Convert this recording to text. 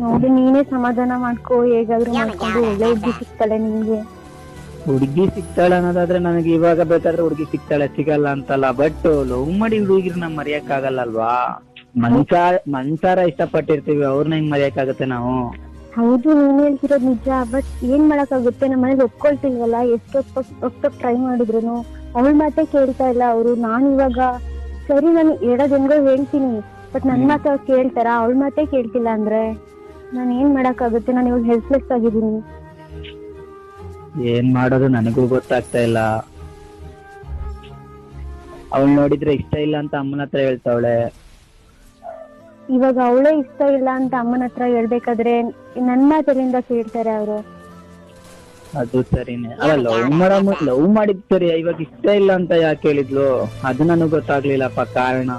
ನೋಡಿ ನೀನೇ ಸಮಾಧಾನ ಮಾಡ್ಕೋ, ಹೇಗಾದ್ರೂ ಮಾಡ್ಕೊಂಡು ಒಳ್ಳೆ ಹುಡುಗಿ ಸಿಗ್ತಾಳೆ ನಿಮ್ಗೆ. ಹುಡುಗಿ ಸಿಗ್ತಾಳೆ ಅನ್ನೋದಾದ್ರೆ ನನಗೆ ಇವಾಗ ಬೇಕಾದ್ರೆ ಹುಡುಗಿ ಸಿಗ್ತಾಳೆ, ಸಿಗಲ್ಲ ಅಂತಲ್ಲ. ಬಟ್ ಲವ್ ಮಾಡಿ ಹುಡುಗಿರ್ನ ಮರೆಯಕ್ ಆಗಲ್ಲ ಅಲ್ವಾ? ಮನ್ಸಾರ ಇಷ್ಟಪಟ್ಟಿರ್ತೀವಿ, ಅವ್ರನ್ನ ಹೆಂಗ್ ಮರೆಯಕ್ ಆಗುತ್ತೆ ನಾವು? ಹೌದು, ನೀನ್ ಹೇಳ್ತಿರೋದು ನಿಜ. ಬಟ್ ಏನ್ ಮಾಡಕ್ಕಾಗುತ್ತೆ, ನಮ್ಮ ಮನೇಲಿ ಒಪ್ಕೊಳ್ತಿಲ್ವಲ್ಲ. ಎಷ್ಟು ಟ್ರೈ ಮಾಡಿದ್ರು ಅವಳ ಮಾತೇ ಕೇಳ್ತಾ ಇಲ್ಲ ಅವರು. ನಾನು ಇವಾಗ ಸರಿ, ನಾನು ಹೇಳೋದ್ ಹೆಂಗೋ ಹೇಳ್ತೀನಿ, ಬಟ್ ನನ್ ಮಾತು ಅವ್ರು ಕೇಳ್ತಾರ? ಅವಳ ಮಾತೇ ಕೇಳ್ತಿಲ್ಲ ಅಂದ್ರೆ ನಾನು ಏನ್ ಮಾಡಕ್ಕಾಗುತ್ತೆ? ನಾನು ಇವಾಗ ಹೆಲ್ಪ್ಲೆಸ್ ಆಗಿದ್ದೀನಿ. ಏನ್ ಮಾಡೋದು ನನಗೂ ಗೊತ್ತಾಗ್ತಾ ಇಲ್ಲ. ಅವಳು ನೋಡಿದ್ರೆ ಇಷ್ಟ ಇಲ್ಲ ಅಂತ ಅಮ್ಮನ ಹತ್ರ ಹೇಳ್ತಾವಳೆ. ಇವಾಗ ಅವಳೇ ಇಷ್ಟ ಇಲ್ಲ ಅಂತ ಅಮ್ಮನ ಹತ್ರ ಹೇಳ್ಬೇಕಾದ್ರೆ ನನ್ ಮಾತಲ್ಲಿಂದ ಕೇಳ್ತಾರೆ ಅವರು. ಅದು ಸರಿನೇ ಅಲ್ಲ, ಲವ್ ಮಾಡಿದ್ ಸರಿ, ಇವಾಗ ಇಷ್ಟ ಇಲ್ಲ ಅಂತ ಯಾಕೆ ಹೇಳಿದ್ಲು? ಅದು ನನಗ್ ಗೊತ್ತಾಗ್ಲಿಲ್ಲಪ್ಪ ಕಾರಣ.